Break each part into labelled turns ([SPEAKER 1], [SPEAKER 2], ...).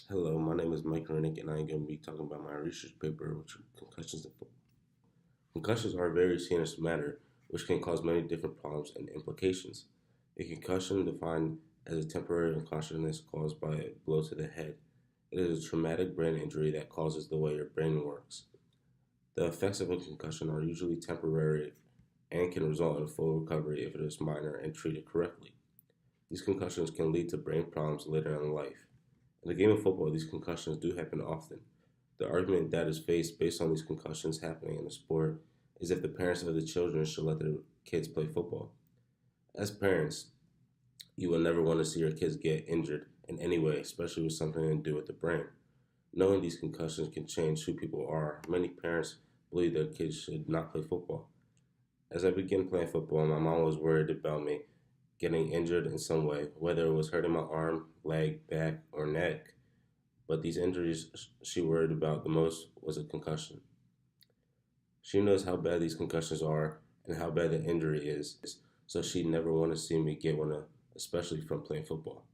[SPEAKER 1] Hello, my name is Mike Rennick, and I'm going to be talking about my research paper, which are concussions and football. Concussions are a very serious matter, which can cause many different problems and implications. A concussion, defined as a temporary unconsciousness caused by a blow to the head, it is a traumatic brain injury that causes the way your brain works. The effects of a concussion are usually temporary and can result in a full recovery if it is minor and treated correctly. These concussions can lead to brain problems later in life. In the game of football, these concussions do happen often. The argument that is faced based on these concussions happening in the sport is if the parents of the children should let their kids play football. As parents, you will never want to see your kids get injured in any way, especially with something to do with the brain. Knowing these concussions can change who people are, many parents believe their kids should not play football. As I began playing football, my mom was worried about me getting injured in some way, whether it was hurting my arm, leg, back, or neck. But these injuries she worried about the most was a concussion. She knows how bad these concussions are and how bad the injury is, so she never wanted to see me get one, especially from playing football.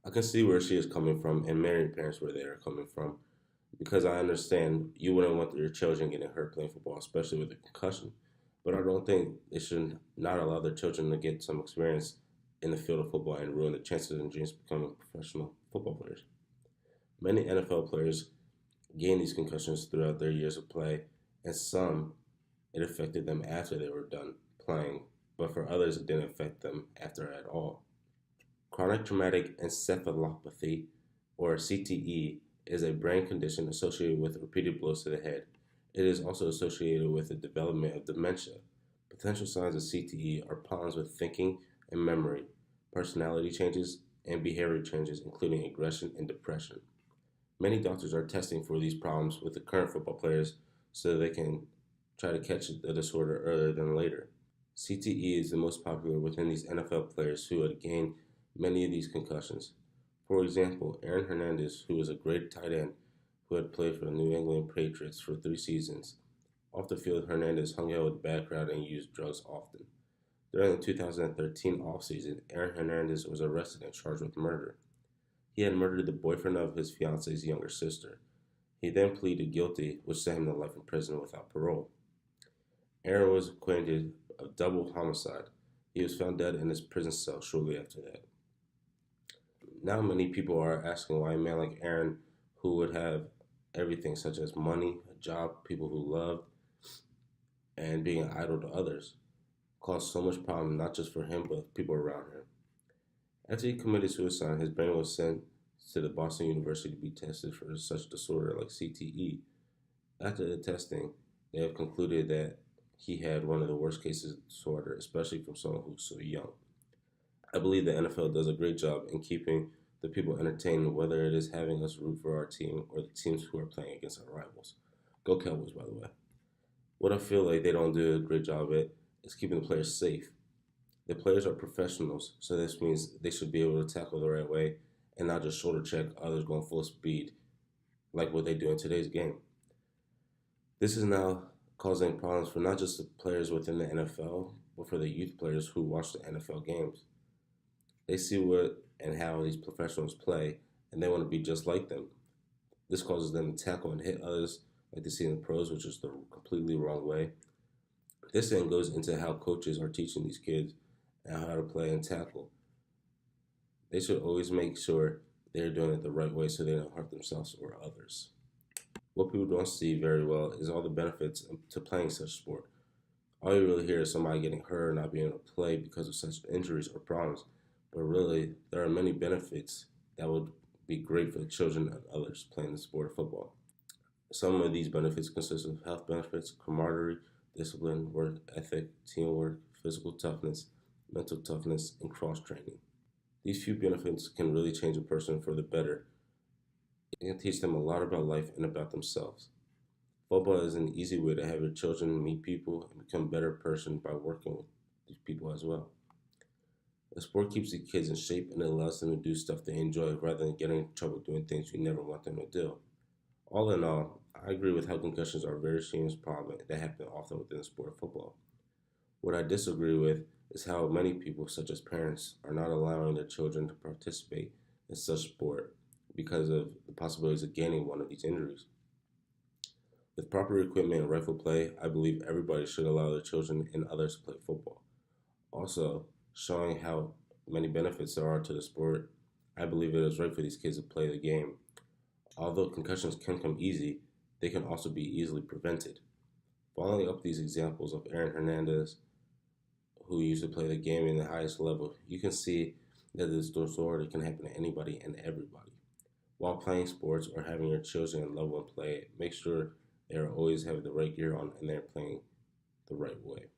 [SPEAKER 1] I can see where she is coming from, and many parents where they are coming from, because I understand you wouldn't want your children getting hurt playing football, especially with a concussion. But I don't think they should not allow their children to get some experience in the field of football and ruin the chances and dreams of becoming professional football players. Many NFL players gain these concussions throughout their years of play, and some it affected them after they were done playing, but for others it didn't affect them after at all. Chronic traumatic encephalopathy, or CTE, is a brain condition associated with repeated blows to the head. It is also associated with the development of dementia. Potential signs of CTE are problems with thinking and memory, personality changes, and behavior changes, including aggression and depression. Many doctors are testing for these problems with the current football players so they can try to catch the disorder earlier than later. CTE is the most popular within these NFL players who had gained many of these concussions. For example, Aaron Hernandez, who was a great tight end who had played for the New England Patriots for 3 seasons. Off the field, Hernandez hung out with the bad crowd and used drugs often. During the 2013 offseason, Aaron Hernandez was arrested and charged with murder. He had murdered the boyfriend of his fiance's younger sister. He then pleaded guilty, which sent him to life in prison without parole. Aaron was acquitted of double homicide. He was found dead in his prison cell shortly after that. Now many people are asking why a man like Aaron, who would have everything such as money, a job, people who loved, and being an idol to others, caused so much problem not just for him but people around him. After he committed suicide, his brain was sent to the Boston University to be tested for such disorder like CTE. After the testing, they have concluded that he had one of the worst cases of disorder, especially from someone who's so young. I believe the NFL does a great job in keeping the people entertained, whether it is having us root for our team or the teams who are playing against our rivals. Go Cowboys, by the way. What I feel like they don't do a great job at is keeping the players safe. The players are professionals, so this means they should be able to tackle the right way and not just shoulder check others going full speed like what they do in today's game. This is now causing problems for not just the players within the NFL, but for the youth players who watch the NFL games. They see what and how these professionals play, and they want to be just like them. This causes them to tackle and hit others like they see in the pros, which is the completely wrong way. This then goes into how coaches are teaching these kids and how to play and tackle. They should always make sure they're doing it the right way so they don't hurt themselves or others. What people don't see very well is all the benefits to playing such sport. All you really hear is somebody getting hurt or not being able to play because of such injuries or problems. But really, there are many benefits that would be great for the children and others playing the sport of football. Some of these benefits consist of health benefits, camaraderie, discipline, work ethic, teamwork, physical toughness, mental toughness, and cross training. These few benefits can really change a person for the better. It can teach them a lot about life and about themselves. Football is an easy way to have your children meet people and become a better person by working with these people as well. The sport keeps the kids in shape and it allows them to do stuff they enjoy rather than getting in trouble doing things you never want them to do. All in all, I agree with how concussions are a very serious problem that happen often within the sport of football. What I disagree with is how many people, such as parents, are not allowing their children to participate in such sport because of the possibilities of gaining one of these injuries. With proper equipment and rightful play, I believe everybody should allow their children and others to play football. Also, showing how many benefits there are to the sport, I believe it is right for these kids to play the game. Although concussions can come easy, they can also be easily prevented. Following up these examples of Aaron Hernandez, who used to play the game in the highest level, you can see that this disorder can happen to anybody and everybody. While playing sports or having your children and loved one play, make sure they are always have the right gear on and they're playing the right way.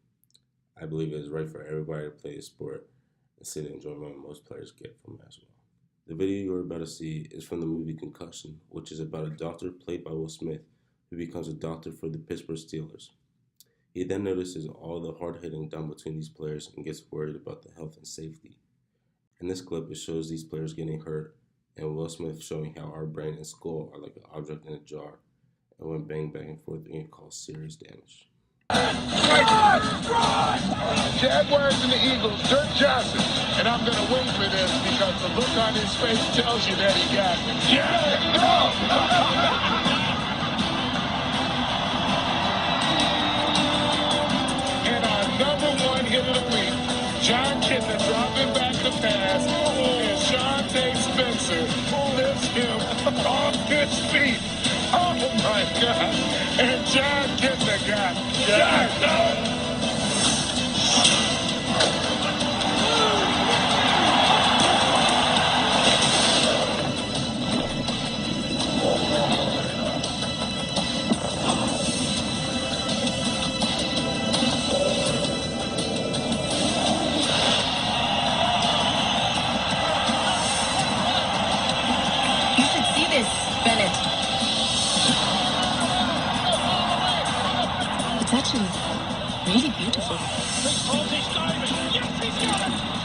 [SPEAKER 1] I believe it is right for everybody to play the sport and see the enjoyment most players get from it as well. The video you're about to see is from the movie Concussion, which is about a doctor played by Will Smith who becomes a doctor for the Pittsburgh Steelers. He then notices all the hard hitting done between these players and gets worried about the health and safety. In this clip, it shows these players getting hurt and Will Smith showing how our brain and skull are like an object in a jar, and when banged back and forth, it can cause serious damage.
[SPEAKER 2] Jaguars and the Eagles, Dirk Johnson. And I'm going to wait for this because the look on his face tells you that he got it. Yeah! And our #1 hit of the week, John Kitna dropping back the pass, and Shante Spencer lifts him off his feet. Oh my God! And John Kitna got it.
[SPEAKER 3] You should see this, Bennett. It's actually really beautiful.
[SPEAKER 2] Yes, he's got it.